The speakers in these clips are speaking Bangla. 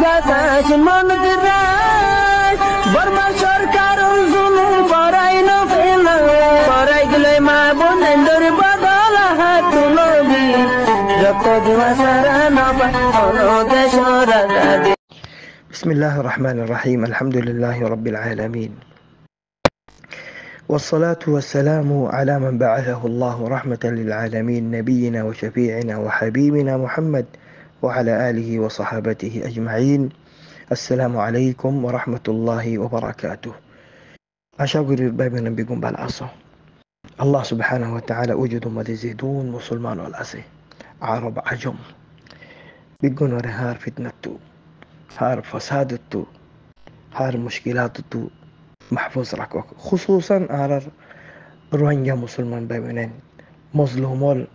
বাতাস মন দিরাই বর্মা সরকার জুলুম করাই না ফেলা করাই গেলে মা বোনের বদল হাত তুলবি যত দিওয়া সারা না পালো দেশ রাজা। بسم الله الرحمن الرحيم. الحمد لله رب العالمين، والصلاة والسلام على من بعثه الله رحمة للعالمين، نبينا وشفيعنا وحبيبنا محمد وعلى آله وصحابته أجمعين. السلام عليكم ورحمة الله وبركاته. أشاغر الباب بكم بالعصا. الله سبحانه وتعالى وجد مدزيدون مسلمان والعصي عرب عجم بيقون هار فتنته هار فسادته هار مشكلاته محفوظ ركوك، خصوصا على روهينجا مسلمان بابنين مظلومون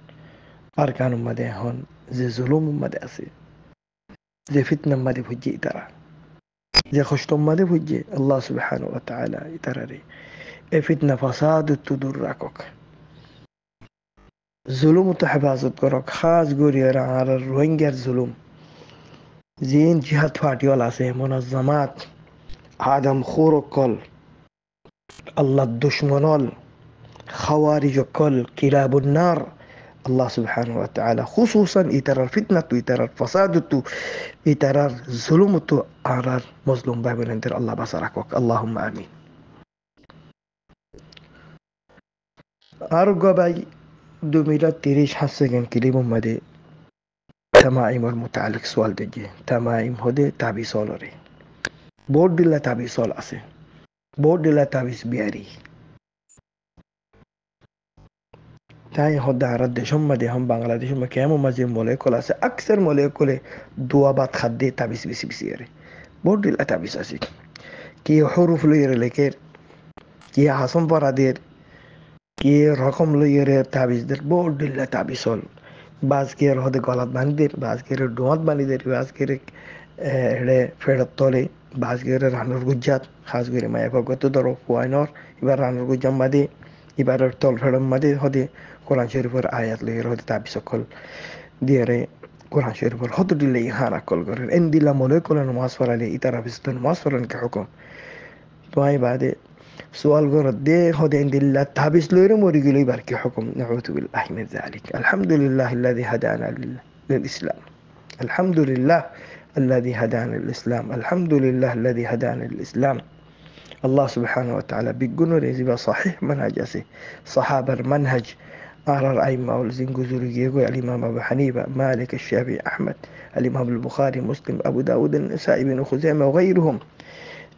أركان مدى هون زي ظلوم مدى أسي زي فتنة مدى فجي ترى زي خشتم مدى فجي الله سبحانه وتعالى ترى فتنة فساد تدور ركوك ظلم تحفاظت كروك خاص قولي على روهينجا ظلم زين جهات فاتي ولا سي منظمات آدم خورو كل الله الدشمنال خوارج كل كلاب النار. الله سبحانه وتعالى خصوصا يترى الفتنة يترى الفساد يترى الظلم على مظلوم باب انتر الله بصرك اللهم آمين. أرجو باي 2030 حسجن كلمة مدي تمائم المتعلق سؤال دجي تمائم هدي تابي سولري بورد دلا تابي سول أسي بورد دلا تابيس بياري تاي هدا رد شم دي هم بنغلاديش هم كيامو مزين موليكول أسي أكثر موليكول دوابات خدي تابيس بيسي بيسيري بورد دلا تابيس أسي كي حروف لير لكير كي حسن برادير كي رقم لير تابيس در بورد دلا تابيس سول باز كير هدا غلط باندير باز كير دوات باندير باز كير هده فيرت طولي باز كير رانور گجات خاص كير ما يفقط درو فواينور يبار رانور گجام مدي يبار طول فرم مدي هدي قرآن شريفر آيات لير هدا تابيس كل ديره قرآن شريفر هدا دي لي هانا كل قرن ان دي لا موليكولا نماسفر علي إترا بستن ماسفرن كحكم تواي بعد سؤال قرد دي هدا ان دي لا تابيس لير موريقلي باركي حكم نعوذ بالله من ذلك. الحمد لله الذي هدانا للإسلام، الحمد لله الذي هدانا للإسلام، الحمد لله الذي هدانا للإسلام. الله سبحانه وتعالى بيقول ريزيبا صحيح منهج أسي صحابة المنهج أرى الأئمة والزين جزوري يقول الإمام أبو حنيفة مالك الشافعي أحمد الإمام البخاري مسلم أبو داود النسائي بن خزيمة وغيرهم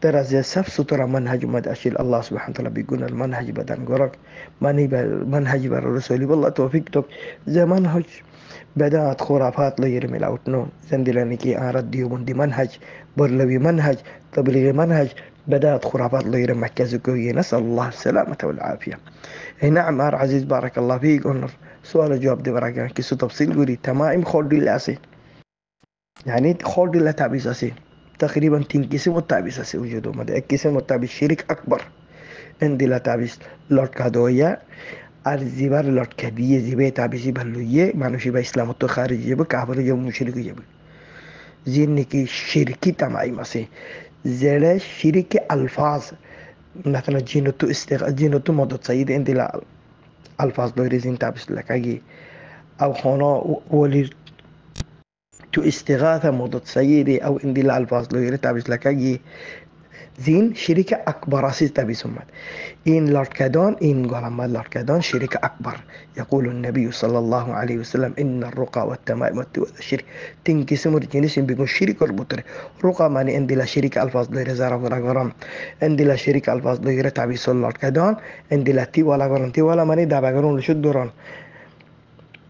ترى زي سف ترى منهج مد أشيل الله سبحانه وتعالى بيقول المنهج بدن قرق منهج بر الرسول والله توفيقك زي منهج بدأت خرافات لير ملاوتنو زندلانيكي أرد ديوبون دي منهج برلوي منهج تبليغ منهج بدأت خرافات لير مكازكوية نسأل الله السلامة والعافية. نعم أر عزيز بارك الله فيك أنر سؤال جواب دي براكان كيسو تفصيل قولي تمائم خورد اللي أسي يعني خورد اللي تابيس أسي تقريبا تنكسم التابيس أسي وجودو مدى اكسم التابيس شريك أكبر عندي لا تابيس لورد كادوية الزبار لورد كبير زبي تابيسي بهلوية معنوشي با إسلام التو خارج يبا كافر يبا مشرك يبا زينكي شركي تمائم أسي زيلا شركي ألفاظ مثلا جينوتو مدد سيد عندي لا ألفاظ لوري زين تابيس لكاكي أو خانا ولي تو استغاثة مدد سيدي أو عندي لا ألفاظ لوري تابيس لكاكي زين شركة أكبر أسيس تابيس أمد إن لاركادون إن قلما لاركادون شركة أكبر. يقول النبي صلى الله عليه وسلم إن الرقى والتمائم والشرك تنكسم الجنس بيكون شركة البطر رقى ماني عندي لا شركة ألفاظ لوري زارا ولا غرام عندي لا شركة ألفاظ لوري تابيس لاركادون عندي لا تي ولا غرام تي ولا ماني دابا غرون لشد دوران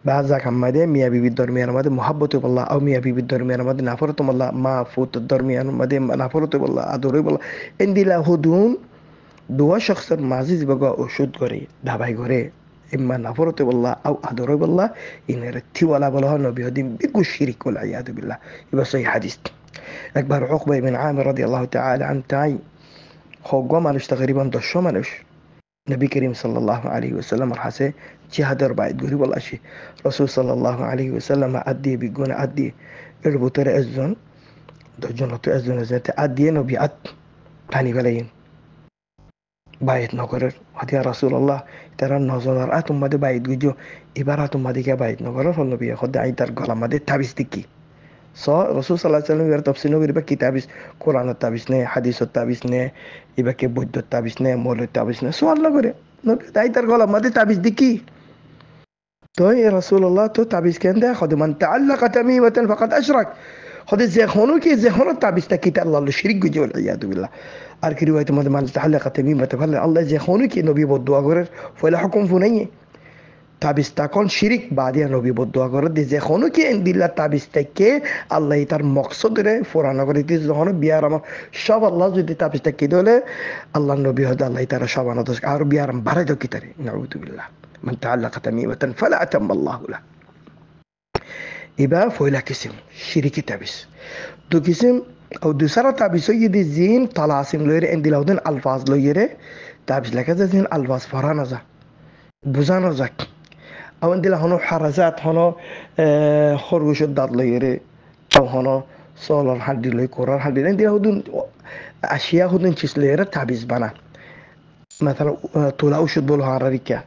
بعضك مدى ميا بيبي الدرميان مدى محبة بالله أو ميا بيبي الدرميان مدى نافرت بالله ما فوت الدرميان مدى نافرت بالله أدوري بالله عندي لا هدون دوا شخص معزز بقى أشد غري دابا غري إما نافرت بالله أو أدوري بالله إن رتي ولا بالله نبي هدين بيقول شرك والعياذ بالله. يبقى صحيح حديث أكبر عقبة بن عامر رضي الله تعالى عن تاي خوغو مالوش تقريبا دشو مالوش نبي كريم صلى الله عليه وسلم رحسه جهاد ربعي تقولي والله شيء رسول صلى الله عليه وسلم أدي بيقون أدي إربو ترى الزن দশজন তো একজনের যাতে আদ দিয়ে নবী আদ পানি ফেলাইন বাইত নগরের হাতিয়া রাসূলুল্লাহ তারা নজনার তোমাদের বাইত গুজো এবার তোমাদের কে বাইত নগরের হল নবী খোদা আই তার গলা মাদে তাবিজ দিকি so rasul sallallahu alaihi wasallam wer tafsir no iba kitabis quran tabis ne hadis tabis ne iba ke budd tabis ne mol tabis ne so allah করে নবী তাই তার গলা মাদে তাবিজ দিকি তো ইয়া রাসূলুল্লাহ তো তাবিজ কেন দেয় খোদা মান তাআল্লাকা তামিমাতান ফাকাদ আশরাক খোদা যে হনো কি যে হনো তাবিজটা কিটা আল্লাহ শিরিক গুজে ওয়াল ইয়াদু বিল্লাহ আর কি রিওয়ায়াত মধ্যে মান তাআল্লাকা তামিমাতান ফালে আল্লাহ যে হনো কি নবী বদুয়া করে ফলে হুকুম ফুনাইয়ে তাবিজটা কোন শিরিক বাদিয়া নবী বদুয়া করে দিয়ে যে হনো কি দিল্লা তাবিজটাকে আল্লাহ তার মকসদরে ফুরানো করে দিয়ে যখন বিয়ার আমার সব আল্লাহ যদি তাবিজটা কি দলে আল্লাহ নবী হদ আল্লাহ তারা সব আনাদ আর বিয়ার বাড়াই দাও কি তারে নাউযু বিল্লাহ মান তাআল্লাকা তামিমাতান ফালা আতাম্মা আল্লাহু লা ইবা ফয়লা কিসিম শিরিকি তাবিজ দু কিসিম او دوسرا تعبير يدي زين طلاسم لوير عندي لودن الفاظ لوير تعبير لك زين الفاظ فرانا ذا بوزانا ذاك او عندي هنو حرزات هنو خرجوش الداد لوير او هنو سولار حدي لوي قرار حدي عندي هودن اشياء هودن تشيس لوير تعبير بنا مثلا طولا وشد بولو هاراريكا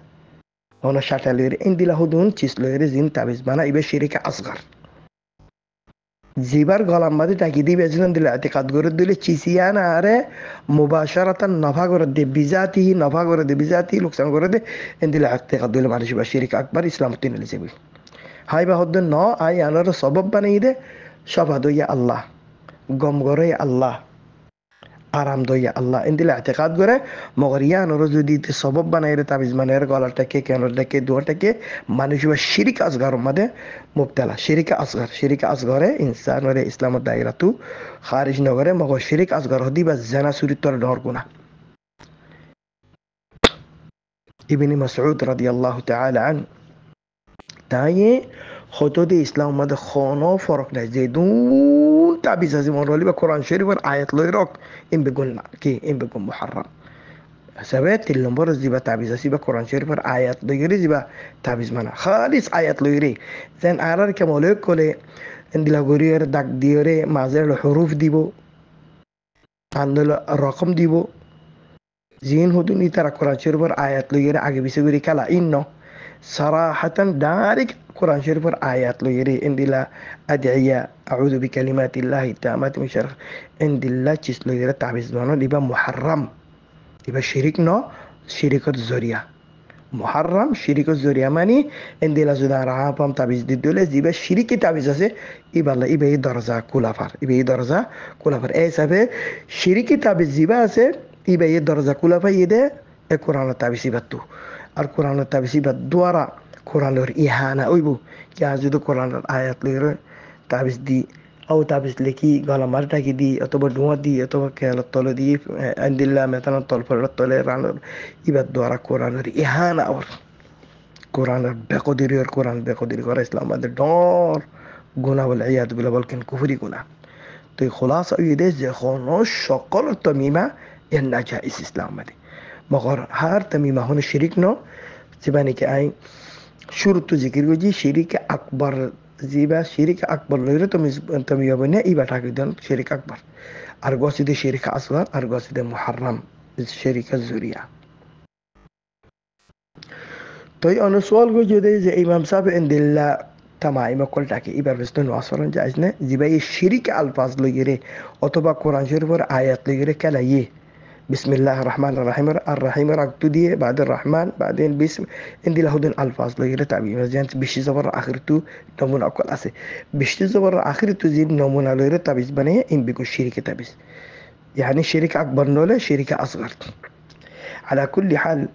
هنو شاتا لوير عندي هودن تشيس لوير زين تعبير بنا يبقى شركة اصغر জিবার গলার মাঝে টাকি দিবে এজন্য দিলে এতেকাদ করে দিলে চিসিয়ানা আরে মুবাশারাতান নফা করে দে বিজাতি নফা করে দে বিজাতি লোকসান করে দে দিলে এতেকাদ দিলে মানুষ বা শিরিক আকবার ইসলাম তিন লিজেবি হাই বা হদ্দ ন আই আনার সবব বানাই দে সবা দইয়া আল্লাহ গম করে আল্লাহ আরাম দইয়া আল্লাহ দিলে এতেকাদ করে মগর ইয়ানোর যদি সবব বানাই রে তাবিজ মানের গলাটাকে কেনটাকে দুয়াটাকে মানুষ বা শিরিক আসগার মাঝে মুবতালা শিরিক আসগরে ইনসানরে ইসলামের দায়রাতু খারিজ নগরে মগর শিরিক আসগর হদি বা জানা সুরিতর ডর গুনা ইবনে মাসউদ রাদিয়াল্লাহু তাআলা আন তাই হয়তো দি ইসলাম মাঝে কোনো ফরক নাই যে দুন তাবিজ আছে মনে হলি বা কোরআন শরীফের আয়াত লই রক ইম বেগুন না কি ইম বেগুন মুহাররাম سبب 3 নম্বর জিবা তাবিজ আছে বা কোরআন শরীফের আয়াত লইরে জিবা তাবিজ মানা খালিস আয়াত লইরে দেন আরার কেমলে কোলে ইন্দিলা গরিয়ের দাগ দিয়রে মাঝে হরুফ দিব আন্দোল রকম দিব জিন হুদুনি তারা কোরআন শরীফের আয়াত লইরে আগে বিছে গরি কালা ইন্ন সারাহাতান ডাইরেক কোরআন শরীফের আয়াত লইরে ইন্দিলা আদিয়া আউযু বিকালিমাতিল্লাহি তামাতি মিন শারর ইন্দিল্লা চিস লইরে তাবিজ বানা দিবা মুহাররাম ইবা শিরিক ন শিরিকত জরিয়া মুহাররাম শিরিকত জরিয়া মানে এন্দিলা যদি রাহাপাম তাবিজ দি দিলে জিবা শিরিকি তাবিজ আছে ইবাল্লা ইবা এই দরজা কুলাফার এই হিসাবে শিরিকি তাবিজ জিবা আছে ইবা এই দরজা কুলাফাই ইদে এ কোরআনের তাবিজ ইবাত্তু আর কোরআনের তাবিজ ইবাত দ্বারা কোরআনের ইহানা ওইব কি আজ যদি কোরআনের আয়াত লইরে তাবিজ দি او তাবিজ লেখি গলা মারটাকি দি অথবা ডুয়া দি অথবা কেলার তলে দি আন্দিল্লা মেতানা তলফলের তলে রানোর ইবার দ্বারা কোরআনের ইহানা আর কোরআনের বেকদিরি আর কোরআন বেকদিরি করা ইসলাম আমাদের ডর গুনাহ বলে ইয়াদ বিলা বলকেন কুফরি গুনাহ তো খোলাসা ইদে যে কোনো সকল তমিমা এর নাজাইজ ইসলাম আমাদের মগর হার তমিমা হন শিরিক ন জীবানি কে আই শুরু তো জিকির গজি শিরিক আকবর জিবা শিরিক আকবর লইরে তুমি বনে ইবা টাকি দেন শিরিক আকবর আর গসিদে শিরিক আসগার আর গসিদে মুহাররাম শিরিক জুরিয়া তো এই অনুসওয়াল গো যদি যে ইমাম সাহেব ইনদিল্লা তামাইমা কলটাকে ইবার বেস্তন ওয়াসরন জায়েজ না জিবা এই শিরিক আলফাজ লইরে অথবা কোরআন শরীফের আয়াত লইরে কালাইয়ে بسم الله الرحمن الرحيم الرحيم رقت دي بعد الرحمن بعدين بسم عندي لهودن الفاظ لغيره تعبير جانت بشي زبر اخرتو نمون اقل اسه بشي زبر اخرتو زين نمون لغيره تعبير بنيه ان بيكون شركه تعبير يعني شركه اكبر ولا شركه اصغر على كل حال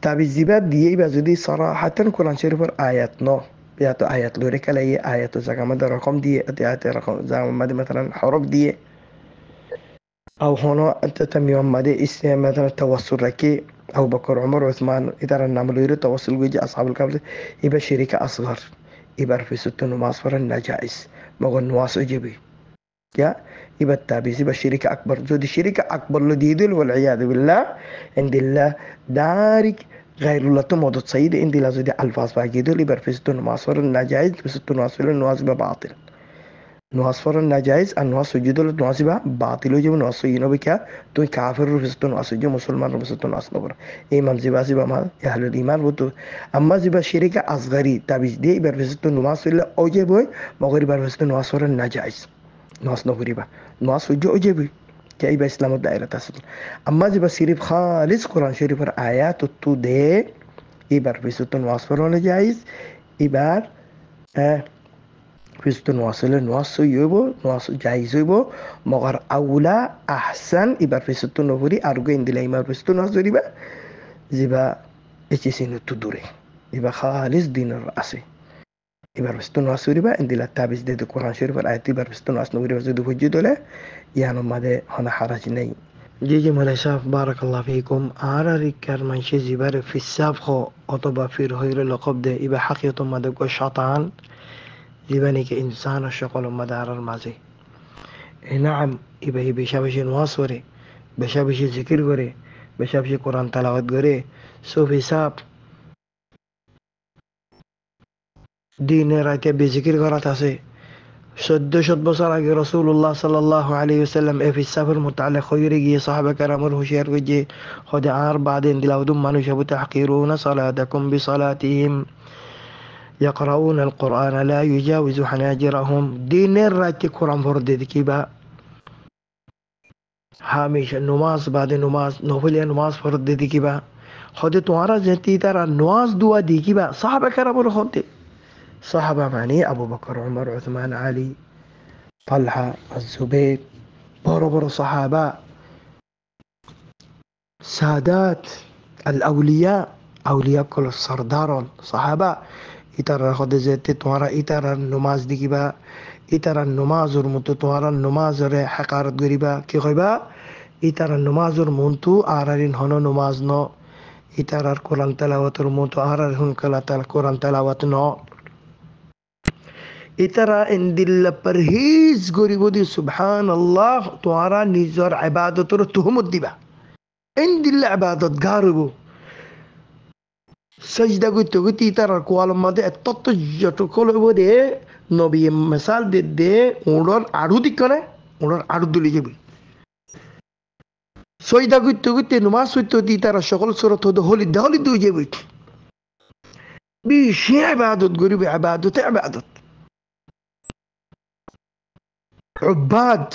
تعبير زباد دي يبقى زدي صراحه قران شريف ايات نو ياتو ايات لغيره كلا ايات زكاه رقم دي ايات رقم زي مثلا حروف دي أو هنا أنت تميم مادي اسم مثلا توصل ركي أو بكر عمر عثمان إذا نعمل يريد توصل ويجي أصحاب الكهف يبقى شركة أصغر يبقى في ستة نماصفر النجائز مغن نواس جبي يا يبقى التابيس يبقى شركة أكبر جودي شركة أكبر لديدل والعياذ بالله عند الله دارك غير الله تموت سيد عند الله زودي ألفاظ باقيدل يبقى في ستة نماصفر النجائز في ستة نماصفر النواس بباطل নমাজ পড়ার না জায়েজ আর নমাজ সূর্য দল নমাজ বা বাতিল হয়ে যাবে নমাজ সূর্য নবী কা তুই কাফের রূপে নমাজ সূর্য মুসলমান রূপে নমাজ নবর এই মান জিবা জিবা মাল ইয়াহলুল ইমান হতো আম্মা জিবা শিরিকা আসগারি তাবিজ দিয়ে এবার রূপে নমাজ পড়লে ওই বই মগরি বার রূপে নমাজ পড়ার না জায়েজ নমাজ নকরিবা নমাজ সূর্য ওই যাবে কে এই ইসলামের দায়রা আছে আম্মা জিবা সিরিফ খালিস কোরআন শরীফের আয়াত তো দে এবার রূপে নমাজ পড়ানো জায়েজ এবার Fisto nuasile nuasu yubo nuasu jaisubo mogar aula ahsan ibar fisto novuri argo indila imar fisto nuasu riba ziba echisinu tudure iba khalis dinar ase ibar fisto nuasu riba indila tabis de Quran sharif ayat ibar fisto nuasu novuri wazudu hujudole yano made hana haraj nei জি জি মালাই সাহেব বারাকাল্লাহ ফিকুম আর রিকার মানসে জিবার ফিসাব খ অথবা ফির হইরে লকব দে ইবা হাকিয়ত মাদে গো শতান জীবনীকে ইনসান ও সকল মাদারার মাঝে নাম ইবাহি বেশা বেশি নোয়াজ করে বেশা বেশি জিকির করে বেশা বেশি কোরআন তালাওয়াত করে সব হিসাব দিনে রাতে বেজিকির করাত আছে 1400 বছর আগে রাসূলুল্লাহ সাল্লাল্লাহু আলাইহি ওয়াসাল্লাম এই হিসাবের মোতালেক হইরে গিয়ে সাহাবা কেরামের হুঁশিয়ার করে যে হদে আর বাদেন দিলাউদুম মানুষ হবু তাহকিরুনা সালাতাকুম বিসালাতিহিম يقرؤون القرآن لا يجاوز حناجرهم دين الراتي قرآن فرد كيبا هامش نماز بعد نماز نوفليا نماز فرد كيبا خد توارا جتي ترى نماز دوا دي كيبا صحابة كرام خد صحابة معني أبو بكر عمر عثمان علي طلحة الزبير بربر صحابة سادات الأولياء أولياء كل السردار صحابة ইতারার হদে যেতে তোমারা ইতারার নমাজ দেখিবা ইতারার নমাজের মতো তোমার নমাজরে হাকারত করিবা কি কইবা ইতারার নমাজের মন্তু আরারিন হন নমাজ ন ইতারার কোরআন তেলাওয়াতের মতো আরার হুন কালাতাল কোরআন তেলাওয়াত ন ইতারা ইনদিল্লা পরহিজ করিব দি সুবহানাল্লাহ তোমারা নিজর ইবাদতের তুহমত দিবা ইনদিল্লা ইবাদত গারব সজদা করতে করতে তার কোয়াল মধ্যে এত যতক্ষণ হইব দে নবী মিসাল দে ওড়র আড়ু দিকনে ওড়র আড়ু দুলি যাবি সজদা করতে করতে নমাজ পড়তে দি তার সকল সুরত হলি দহলি দুই যাবি বেশি ইবাদত করিবে ইবাদতে ইবাদত উবাদ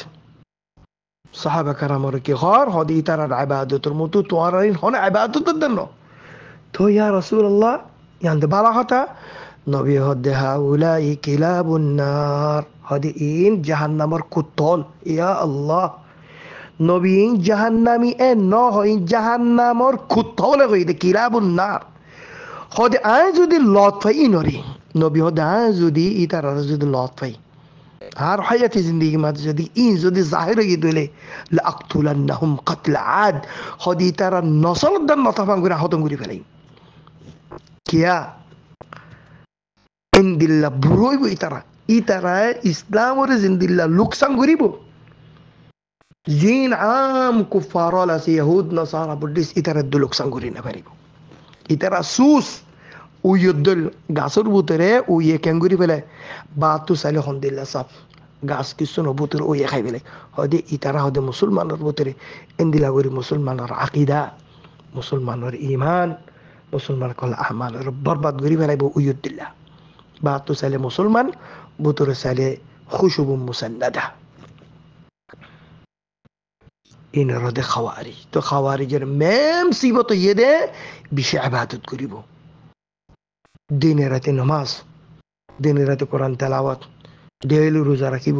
সাহাবা কারামর কি ঘর হদি তার ইবাদতের মতো তোয়ার হন ইবাদতের জন্য তো ইয়া রাসূলুল্লাহ ইয়ান্তে বালা কথা নবী হদে হাউলাই কিলাবুন নার হদি ইন জাহান্নামর কুতল ইয়া আল্লাহ নবী ইন জাহান্নামি এ ন হই জাহান্নামর কুতল কইতে কিলাবুন নার হদে আয় যদি লত পাই নরি নবী হদে আয় যদি ইতার যদি লত পাই আর হায়াতি জিন্দেগি মাঝে যদি ইন যদি জাহির হয়ে দিলে লাকতুলান্নাহুম কাতলা আদ হদি তারা নসল দান নতাফাং করে হতম করে ফেলাই কিয়া ইনদিল্লা বুড়ইব ইতারা ইসলামরে জিন্দিল্লা লুকসান করিব জিন আম কুফারল আছে ইহুদ নসারা বুদ্ধিস ইতারা লুকসান করি না পারিব ইতারা সুস উইয়দল গাছর ভিতরে উইয়ে কেন করি ফেলে বাতু চাইলে হন্দিল্লা সাফ গাছ কিছু নবুতর উইয়ে খাই ফেলে হদে ইতারা হদে মুসলমানের ভিতরে ইন্দিলা করি মুসলমানের আকিদা মুসলমানের ইমান মুসলমান কল আহমান বরবাদ করি ফেলাইব উইয়দুল্লাহ বাতু চাইলে মুসলমান বুতরে চাইলে খুশুবু মুসান্নাদা ইনার হদে খাওয়ারি তো খাওয়ারিজের মেম সিবত ইয়ে দে বেশি ইবাদত করিব দিনে রাতে নামাজ দিনে রাতে কোরআন তেলাওয়াত ডেইলি রোজা রাখিব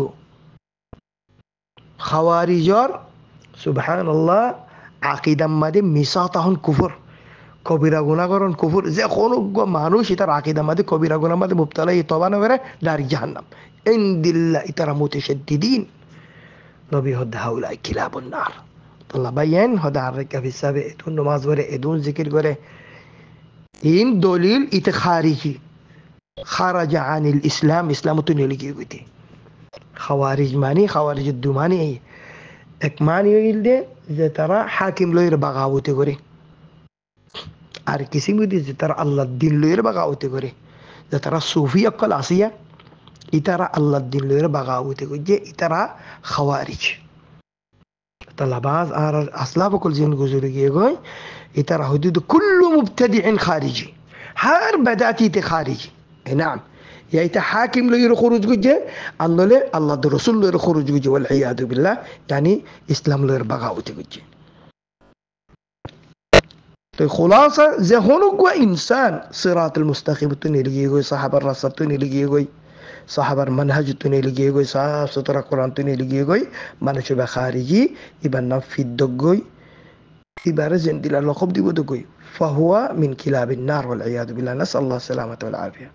খাওয়ারিজর সুবহানাল্লাহ আকীদার মধ্যে মিসাতাহুন কুফর কবিরা গুনাহ করন কুফর যে কোন মানুষ এটার আকীদার মধ্যে কবিরা গুনার মধ্যে মুবতালা ই তওবা না করে দারি জাহান্নাম ইনদিল্লাহ ইতারা মুতাশাদ্দিদিন নবী হদা হাউলাই কিলাবুন নার আল্লাহ বাইন হদা আর কাফিসাবে এতুন নামাজ করে এতুন জিকির করে ইন দলিল ইতে খারিজি খারাজা আনিল ইসলাম ইসলাম তো নিয়ে লিখে গেছে খাওয়ারিজ মানি খাওয়ারিজ দু মানি এক মানি হইল দে যে তারা হাকিম লইয়ের বাগাওতে করে আর কিছু বুঝি যে তারা আল্লাহ দিন লইয়ের বাগাওতে করে যে তারা সুফি অকল আসিয়া ইতারা আল্লাহ দিন লইরে বাগাউতে গইছে ইতারা খাওয়ারিজ طلباز আর আসলাব কল জিন গুজুরি গিয়ে গই ইতারা হুদুদ কুল্লু মুবতাদিইন খারিজি হার বাদাতিতে খারিজি نعم يا إتا حاكم لو يخرج جوجه الله الله الرسول لو يخرج جوجه والعياذ بالله يعني إسلام لو يربغاوت جوجه تو خلاصة زي هونك إنسان صراط المستقيم توني لقيه جوي صاحب الرسول توني لقيه جوي صاحب المنهج توني لقيه جوي صاحب سطر القرآن توني لقيه جوي ما نشوف خارجي يبقى نفيد دقوي يبقى رزن دي للقب دي بدقوي فهو من كلاب النار والعياذ بالله نسأل الله السلامة والعافية